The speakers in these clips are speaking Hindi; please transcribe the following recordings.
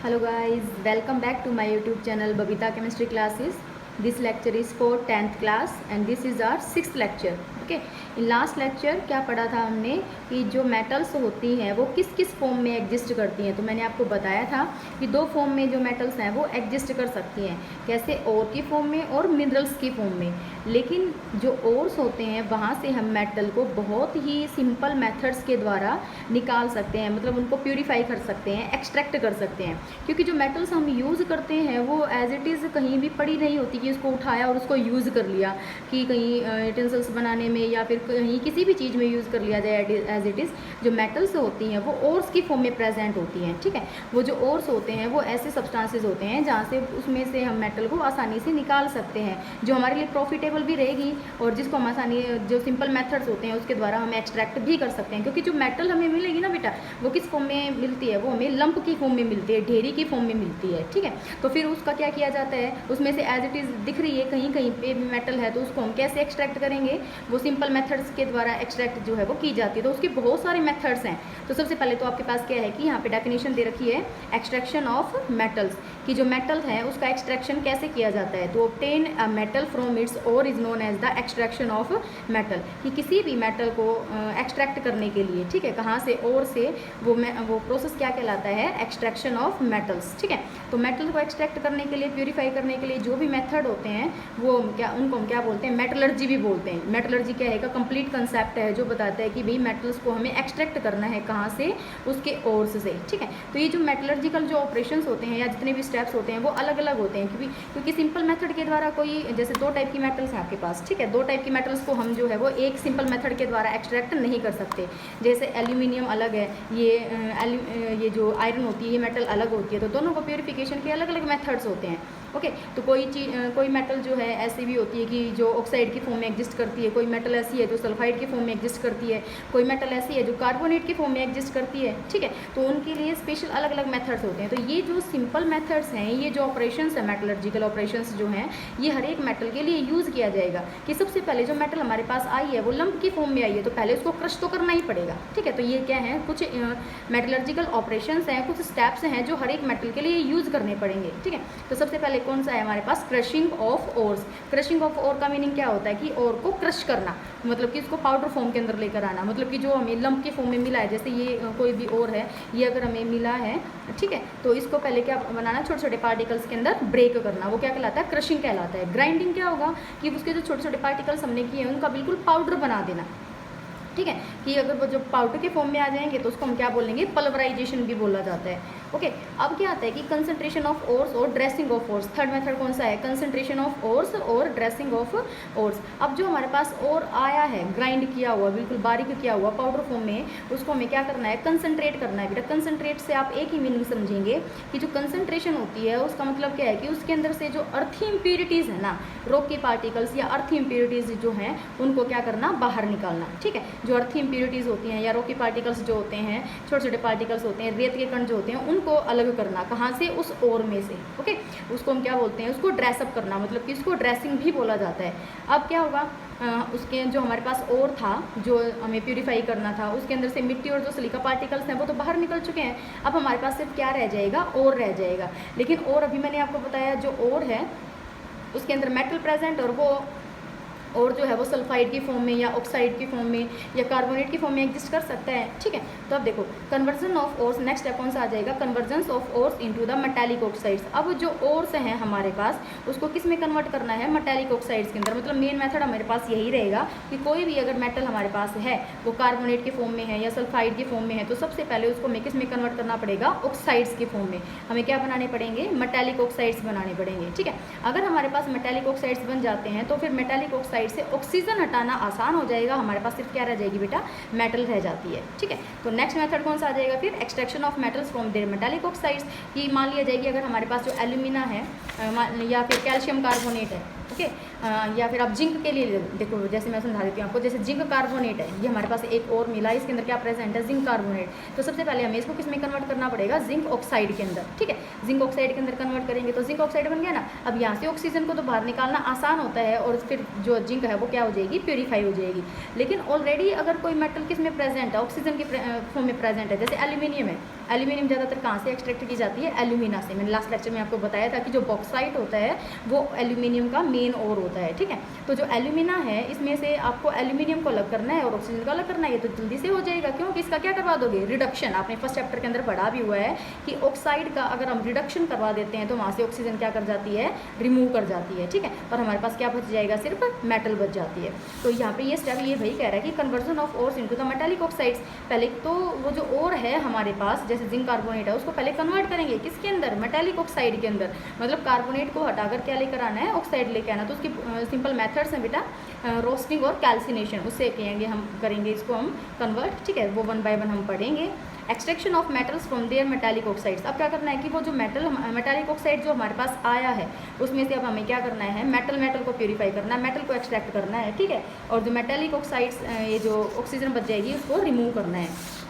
Hello guys, welcome back to my YouTube channel Babita Chemistry Classes. This lecture is for 10th class and this is our 6th lecture. Okay, in last lecture क्या पढ़ा था हमने कि जो मेटल्स होती हैं वो किस किस फॉर्म में एग्जिस्ट करती हैं। तो मैंने आपको बताया था कि दो फॉर्म में जो मेटल्स हैं वो एग्जिस्ट कर सकती हैं, कैसे ओर की फॉर्म में और मिनरल्स की फॉर्म में। लेकिन जो ओर्स होते हैं वहाँ से हम मेटल को बहुत ही सिंपल मेथड्स के द्वारा निकाल सकते हैं, मतलब उनको प्यूरीफाई कर सकते हैं, एक्सट्रैक्ट कर सकते हैं। क्योंकि जो मेटल्स हम यूज़ करते हैं वो एज इट इज़ कहीं भी पड़ी नहीं होती कि उसको उठाया और उसको यूज़ कर लिया, कि कहीं यूटेंसिल्स बनाने में या फिर कहीं किसी भी चीज़ में यूज़ कर लिया जाए एज इट इज़। जो मेटल्स होती हैं वो ओर्स की फॉर्म में प्रेजेंट होती हैं, ठीक है। वो जो ओर्स होते हैं वो ऐसे सब्सटेंसेस होते हैं जहाँ से उसमें से हम मेटल को आसानी से निकाल सकते हैं, जो हमारे लिए प्रॉफिटेबल भी रहेगी और जिसको हम आसानी, जो सिंपल मेथड्स होते हैं उसके द्वारा हम एक्सट्रैक्ट भी कर सकते हैं। क्योंकि जो मेटल हमें मिलेगी ना बेटा, वो किस फॉर्म में मिलती है, वो हमें लंप की फॉर्म में मिलती है, ढेरी की फॉर्म में मिलती है, ठीक है। तो फिर उसका क्या किया जाता है, उसमें से एज इट इज़ दिख रही है कहीं कहीं पे भी मेटल है, तो उसको हम कैसे एक्सट्रैक्ट करेंगे, वो सिंपल मेथड्स के द्वारा एक्सट्रैक्ट जो है वो की जाती है। तो उसके बहुत सारे मेथड्स हैं। तो सबसे पहले तो आपके पास क्या है कि यहाँ पे डेफिनेशन दे रखी है एक्सट्रैक्शन ऑफ मेटल्स, कि जो मेटल है उसका एक्सट्रैक्शन कैसे किया जाता है। तो obtain a metal from its ore is known as the extraction of metal, कि किसी भी मेटल को एक्सट्रैक्ट करने के लिए, ठीक है, कहाँ से, ओर से, वो प्रोसेस क्या कहलाता है, एक्सट्रैक्शन ऑफ मेटल्स, ठीक है। तो मेटल को एक्सट्रैक्ट करने के लिए, प्यूरीफाई करने के लिए जो भी मेथड होते हैं वो क्या, उनको हम क्या बोलते हैं, मेटलर्जी भी बोलते हैं। मेटलर्जी क्या है का कंप्लीट कंसेप्ट है जो बताता है कि भाई मेटल्स को हमें एक्सट्रैक्ट करना है कहाँ से, उसके ओर्स से, ठीक है। तो ये जो मेटलर्जिकल जो ऑपरेशंस होते हैं या जितने भी स्टेप्स होते हैं वो अलग अलग होते हैं, क्योंकि सिंपल मेथड के द्वारा कोई, जैसे दो टाइप की मेटल्स हैं आपके पास, ठीक है, दो टाइप की मेटल्स को हम जो है वो एक सिंपल मेथड के द्वारा एक्सट्रैक्ट नहीं कर सकते। जैसे एल्यूमिनियम अलग है, ये जो आयरन होती है ये मेटल अलग होती है, तो दोनों को प्योरीफिकेशन के अलग अलग मेथड्स होते हैं। ओके, तो कोई मेटल जो है ऐसी भी होती है कि जो ऑक्साइड की फॉर्म में एग्जिस्ट करती है, कोई मेटल ऐसी है जो सल्फाइड की फॉर्म में एग्जिस्ट करती है, कोई मेटल ऐसी है जो कार्बोनेट की फॉर्म में एग्जिस्ट करती है, ठीक है। तो उनके लिए स्पेशल अलग अलग मेथड्स होते हैं। तो ये जो सिंपल मेथड्स हैं, ये जो ऑपरेशंस है, मेटलर्जिकल ऑपरेशंस जो हैं, ये हर एक मेटल के लिए यूज़ किया जाएगा। कि सबसे पहले जो मेटल हमारे पास आई है वो लंप की फॉर्म में आई है, तो पहले उसको क्रश तो करना ही पड़ेगा, ठीक है। तो ये क्या है, कुछ मेटलर्जिकल ऑपरेशंस हैं, कुछ स्टेप्स हैं जो हर एक मेटल के लिए यूज़ करने पड़ेंगे, ठीक है। तो सबसे पहले कौन सा है हमारे पास, crushing of ores. Crushing of ore का मीनिंग क्या होता है कि ओर को क्रश करना, मतलब कि इसको पाउडर फॉर्म के अंदर लेकर आना, मतलब कि जो हमें लंप के फॉर्म में मिला है, जैसे ये कोई भी ओर है, ये अगर हमें मिला है, ठीक है, तो इसको पहले क्या बनाना, छोटे छोटे पार्टिकल्स के अंदर ब्रेक करना, वो क्या कहलाता है, क्रशिंग कहलाता है। ग्राइंडिंग क्या होगा कि उसके जो छोटे छोटे पार्टिकल्स हमने किए हैं उनका बिल्कुल पाउडर बना देना, ठीक है। कि अगर वो जो पाउडर के फॉर्म में आ जाएंगे तो उसको हम क्या बोलेंगे, पल्वराइजेशन भी बोला जाता है। ओके, अब क्या आता है कि कंसंट्रेशन ऑफ ओर्स और dressing of ores. Third method कौन सा है, कंसंट्रेशन ऑफ ओर्स और ड्रेसिंग ऑफ ओर्स। अब जो हमारे पास ओर आया है, ग्राइंड किया हुआ, बिल्कुल बारीक किया हुआ पाउडर फॉर्म में, उसको हमें क्या करना है, कंसंट्रेट करना है। बेटा कंसंट्रेट से आप एक ही मीनिंग समझेंगे कि जो कंसंट्रेशन होती है उसका मतलब क्या है कि उसके अंदर से जो अर्थी इम्प्योरिटीज़ है ना, रॉकी पार्टिकल्स या अर्थी इम्प्योरिटीज़ जो हैं उनको क्या करना, बाहर निकालना, ठीक है। जो अर्थी इम्प्योरिटीज़ होती हैं या रॉकी पार्टिकल्स जो होते हैं, छोटे छोटे पार्टिकल्स होते हैं, रेत के कण जो होते हैं, उनको अलग करना, कहाँ से, उस ओर में से। ओके, उसको हम क्या बोलते हैं, उसको ड्रेसअप करना, मतलब कि इसको ड्रेसिंग भी बोला जाता है। अब क्या होगा, उसके जो हमारे पास ओर था जो हमें प्यूरीफाई करना था, उसके अंदर से मिट्टी और जो सिलिका पार्टिकल्स हैं वो तो बाहर निकल चुके हैं। अब हमारे पास सिर्फ क्या रह जाएगा, ओर रह जाएगा। लेकिन ओर, अभी मैंने आपको बताया, जो ओर है उसके अंदर मेटल प्रेजेंट, और वो और जो है वो सल्फाइड की फॉर्म में या ऑक्साइड की फॉर्म में या कार्बोनेट की फॉर्म में एग्जिस्ट कर सकता है, ठीक है। तो अब देखो conversion of ores, next step कौन सा आ जाएगा, conversion of ores into the metallic oxides. अब जो ओर्स हैं हमारे पास उसको किस में कन्वर्ट करना है, मेटालिक ऑक्साइड्स के अंदर। मतलब मेन मेथड हमारे पास यही रहेगा कि कोई भी अगर मेटल हमारे पास है वो कार्बोनेट के फॉर्म में है या सल्फाइड की फॉर्म में है, तो सबसे पहले उसको हमें किस में कन्वर्ट करना पड़ेगा, ऑक्साइड्स की फॉर्म में। हमें क्या बनाने पड़ेंगे, मेटालिक ऑक्साइड्स बनाने पड़ेंगे, ठीक है। अगर हमारे पास मेटालिक ऑक्साइड्स बन जाते हैं तो फिर मेटालिक ऑक्साइड से ऑक्सीजन हटाना आसान हो जाएगा, हमारे पास सिर्फ क्या रह जाएगी बेटा, मेटल रह जाती है, ठीक है। तो नेक्स्ट मेथड कौन सा आ जाएगा फिर, extraction of metals from their metallic oxides. कि मान लिया जाएगी अगर हमारे पास जो एल्यूमिना है या फिर कैल्शियम कार्बोनेट है, ओके। या फिर आप जिंक के लिए देखो, जैसे मैं समझा देती हूँ आपको, जैसे जिंक कार्बोनेट है, ये हमारे पास एक और मिला है, इसके अंदर क्या प्रेजेंट है, जिंक कार्बोनेट। तो सबसे पहले हमें इसको किस में कन्वर्ट करना पड़ेगा, जिंक ऑक्साइड के अंदर, ठीक है। जिंक ऑक्साइड के अंदर कन्वर्ट करेंगे तो जिंक ऑक्साइड बन गया ना। अब यहाँ से ऑक्सीजन को तो बाहर निकालना आसान होता है और फिर जो जिंक है वो क्या हो जाएगी, प्योरीफाई हो जाएगी। लेकिन ऑलरेडी अगर कोई मेटल किस में प्रेजेंट है, ऑक्सीजन के फॉर्म में प्रेजेंट है, जैसे एल्यूमिनियम है। एल्यूमिनियम ज़्यादातर कहाँ से एक्सट्रैक्ट की जाती है, एल्यूमिना से। मैंने लास्ट लेक्चर में आपको बताया था कि जो बॉक्साइट होता है वो एल्यूमिनियम का मेन ओर होता है, ठीक है। तो जो एल्यूमिना है इसमें से आपको एल्यूमिनियम को अलग करना है और ऑक्सीजन को अलग करना है, ये तो जल्दी से हो जाएगा, क्योंकि इसका क्या करवा दोगे, रिडक्शन। आपने फर्स्ट चैप्टर के अंदर पढ़ा भी हुआ है कि ऑक्साइड का अगर हम रिडक्शन करवा देते हैं तो वहाँ से ऑक्सीजन क्या कर जाती है, रिमूव कर जाती है, ठीक है। और हमारे पास क्या बच जाएगा, सिर्फ मेटल बच जाती है। तो यहाँ पे ये स्टेप ये भाई कह रहा है कि conversion of ores into the metallic oxides. पहले तो वो जो ओर है हमारे पास, जैसे जिंक कार्बोनेट है, उसको पहले कन्वर्ट करेंगे किसके अंदर, मेटालिक ऑक्साइड के अंदर। मतलब कार्बोनेट को हटाकर क्या लेकर आना है, ऑक्साइड लेकर आना। तो उसकी सिंपल मेथड्स हैं बेटा, रोस्टिंग और कैल्सिनेशन, उससे कहेंगे हम, करेंगे इसको हम कन्वर्ट, ठीक है। वो 1 बाय 1 हम पढ़ेंगे। Extraction of metals from their metallic oxides. अब क्या करना है कि वो जो मेटालिक ऑक्साइड जो हमारे पास आया है उसमें से अब हमें क्या करना है, मेटल को प्योरीफाई करना है, मेटल को एक्सट्रैक्ट करना है, ठीक है। और जो मेटालिक ऑक्साइड्स, ये जो ऑक्सीजन बच जाएगी उसको रिमूव करना है।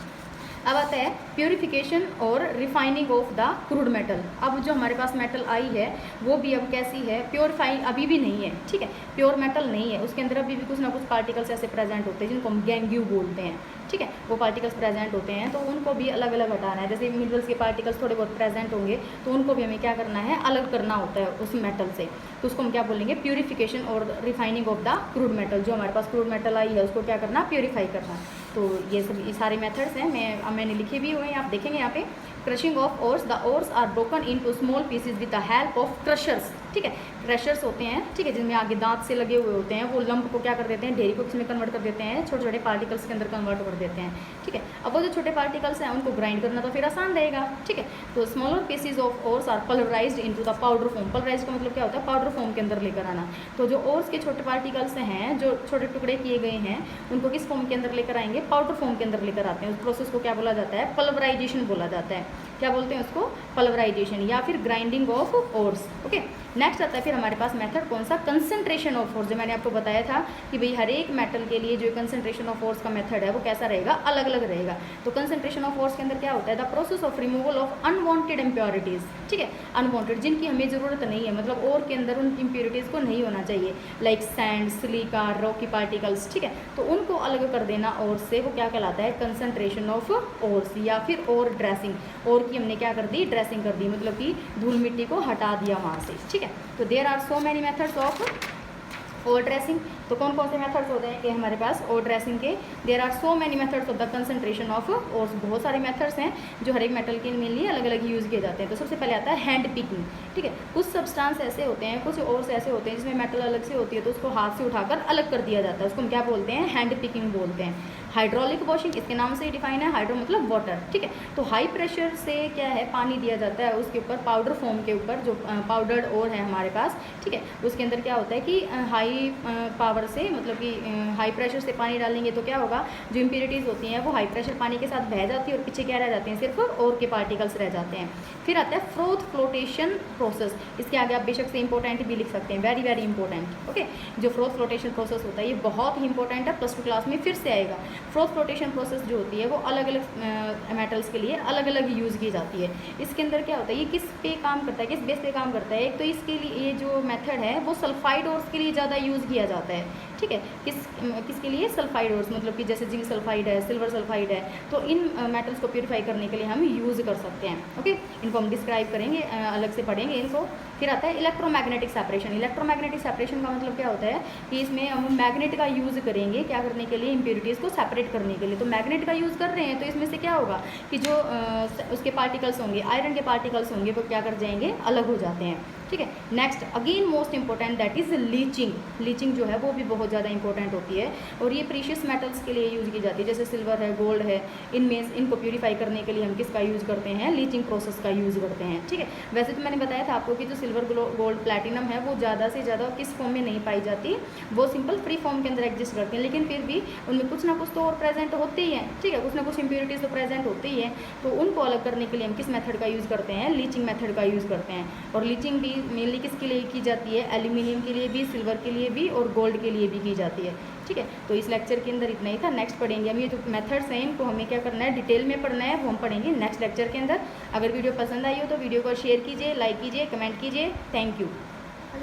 अब आता है प्योरीफिकेशन और refining of the crude metal. अब जो हमारे पास मेटल आई है वो भी अब कैसी है, प्योरीफाई अभी भी नहीं है, ठीक है। प्योर मेटल नहीं है, उसके अंदर अभी भी कुछ ना कुछ पार्टिकल्स ऐसे प्रेजेंट होते हैं जिनको हम गैंग्यू बोलते हैं, ठीक है। वो पार्टिकल्स प्रेजेंट होते हैं तो उनको भी अलग अलग हटाना है। जैसे मिनरल्स के पार्टिकल्स थोड़े बहुत प्रेजेंट होंगे तो उनको भी हमें क्या करना है, अलग करना होता है उस मेटल से। तो उसको हम क्या बोलेंगे, प्योरीफिकेशन और refining of the crude metal. जो हमारे पास क्रूड मेटल आई है उसको क्या करना, प्योरीफाई करना। तो ये सब ये सारे मेथड्स हैं, मैंने लिखे भी हुए हैं, आप देखेंगे यहाँ पे। Crushing of ores, the ores are broken into small pieces with the help of crushers, ठीक है। क्रशर्स होते हैं, ठीक है, जिनमें आगे दांत से लगे हुए होते हैं। वो लंप को क्या कर देते हैं, ढेरी को किसमें कन्वर्ट कर देते हैं, छोटे छोटे पार्टिकल्स के अंदर कन्वर्ट कर देते हैं, ठीक है। अब वो जो छोटे पार्टिकल्स हैं उनको ग्राइंड करना तो फिर आसान रहेगा, ठीक है। तो smaller pieces of ores are pulverised into the powder form. Pulverise का मतलब क्या होता है, पाउडर फॉर्म के अंदर लेकर आना। तो जो ओर्स के छोटे पार्टिकल्स हैं, जो छोटे टुकड़े किए गए हैं, उनको किस फॉर्म के अंदर लेकर आएंगे, पाउडर फॉर्म के अंदर लेकर आते हैं। उस प्रोसेस को क्या बोला जाता है, पल्वराइजेशन बोला जाता है। क्या बोलते हैं उसको, पल्वराइजेशन या फिर grinding of ores, okay. Next आता है फिर हमारे पास मेथड कौन सा, कंसंट्रेशन ऑफ ओर्स। जो मैंने आपको बताया था कि भाई हर एक मेटल के लिए जो कंसंट्रेशन ऑफ ओर्स का मेथड है वो कैसा रहेगा, अलग अलग रहेगा। तो कंसंट्रेशन ऑफ ओर्स के अंदर क्या होता है, the process of removal of unwanted impurities, ठीक है। अनवांटेड जिनकी हमें ज़रूरत नहीं है, मतलब ओर के अंदर उन इम्प्योरिटीज़ को नहीं होना चाहिए, like sand, silica, Rocky particles, ठीक है। तो उनको अलग कर देना ओर से, वो क्या कहलाता है, कंसंट्रेशन ऑफ ओर्स। या फिर ओर ड्रेसिंग, ओर की हमने क्या कर दी, ड्रेसिंग कर दी, मतलब कि धूल मिट्टी को हटा दिया वहाँ से, ठीक है। तो there are so many methods of ore dressing. तो कौन कौन से मेथड्स होते हैं कि हमारे पास ओर ड्रेसिंग के, there are so many methods of the concentration of ores. बहुत सारे मेथड्स हैं जो हर एक मेटल के लिए अलग अलग यूज़ किए जाते हैं। तो सबसे पहले आता है हैंड पिकिंग, ठीक है। कुछ सब्सटेंस ऐसे होते हैं, कुछ ओर्स ऐसे होते हैं जिसमें मेटल अलग से होती है, तो उसको हाथ से उठाकर अलग कर दिया जाता है, उसको हम क्या बोलते हैं, हैंड पिकिंग बोलते हैं। हाइड्रोलिक वॉशिंग, इसके नाम से ही डिफाइन है, हाइड्रो मतलब वाटर, ठीक है। तो हाई प्रेशर से क्या है, पानी दिया जाता है उसके ऊपर, पाउडर फॉर्म के ऊपर, जो पाउडर्ड ओर है हमारे पास, ठीक है। उसके अंदर क्या होता है कि हाई पावर से, मतलब कि हाई प्रेशर से पानी डालेंगे तो क्या होगा, जो इम्प्योरिटीज़ होती हैं वो हाई प्रेशर पानी के साथ बह जाती है और पीछे क्या रह जाते हैं, सिर्फ ओर के पार्टिकल्स रह जाते हैं। फिर आता है फ्रोथ फ्लोटेशन प्रोसेस। इसके आगे आप बेशक से इंपॉर्टेंट भी लिख सकते हैं, वेरी वेरी इंपॉर्टेंट, ओके। जो फ्रोथ फ्लोटेशन प्रोसेस होता है ये बहुत ही इंपॉर्टेंट है, +2 क्लास में फिर से आएगा। फ्रोथ फ्लोटेशन प्रोसेस जो होती है वो अलग अलग मेटल्स के लिए अलग अलग यूज़ की जाती है। इसके अंदर क्या होता है, ये किस पे काम करता है, किस बेस पे काम करता है। एक तो इसके लिए ये जो मेथड है वो सल्फाइड ओर्स के लिए ज़्यादा यूज़ किया जाता है, ठीक है। किसके लिए, सल्फाइड ओर्स, मतलब कि जैसे जिंक सल्फाइड है, सिल्वर सल्फाइड है, तो इन मेटल्स को प्योरीफाई करने के लिए हम यूज़ कर सकते हैं, ओके। इनको हम डिस्क्राइब करेंगे, अलग से पढ़ेंगे इनको। फिर आता है इलेक्ट्रोमैग्नेटिक सेपरेशन। इलेक्ट्रोमैग्नेटिक सेपरेशन का मतलब क्या होता है कि इसमें हम मैग्नेट का यूज़ करेंगे, क्या करने के लिए, इम्प्योरिटीज़ को सेपरेट करने के लिए। तो मैग्नेट का यूज़ कर रहे हैं तो इसमें से क्या होगा कि जो उसके पार्टिकल्स होंगे, आयरन के पार्टिकल्स होंगे, वो क्या कर जाएंगे, अलग हो जाते हैं, ठीक है। Next again most important that is leaching. Leaching जो है वो भी बहुत ज़्यादा इंपॉर्टेंट होती है और ये प्रीशियस मेटल्स के लिए यूज़ की जाती है, जैसे सिल्वर है, गोल्ड है, इनमें इनको प्यूरीफाई करने के लिए हम किसका यूज़ करते हैं, लीचिंग प्रोसेस का यूज़ करते हैं, ठीक है। वैसे तो मैंने बताया था आपको कि जो सिल्वर, गोल्ड, प्लैटिनम है वो ज़्यादा से ज़्यादा किस फॉर्म में नहीं पाई जाती, वो सिंपल फ्री फॉर्म के अंदर एग्जिस्ट करते हैं, लेकिन फिर भी उनमें कुछ ना कुछ तो और प्रेजेंट होते ही हैं, ठीक है, कुछ ना कुछ इम्प्योरिटीज़ तो प्रेजेंट होते ही हैं। तो उनको अलग करने के लिए हम किस मेथड का यूज़ करते हैं, लीचिंग मेथड का यूज़ करते हैं। और लीचिंग भी मेनली किसके लिए की जाती है, एल्यूमिनियम के लिए भी, सिल्वर के लिए भी और गोल्ड के लिए भी की जाती है। ठीक है, तो इस लेक्चर के अंदर इतना ही था। नेक्स्ट पढ़ेंगे हम ये जो मेथड्स हैं इनको हमें क्या करना है, डिटेल में पढ़ना है, वो हम पढ़ेंगे नेक्स्ट लेक्चर के अंदर। अगर वीडियो पसंद आई हो तो वीडियो को शेयर कीजिए, लाइक कीजिए, कमेंट कीजिए। Thank you.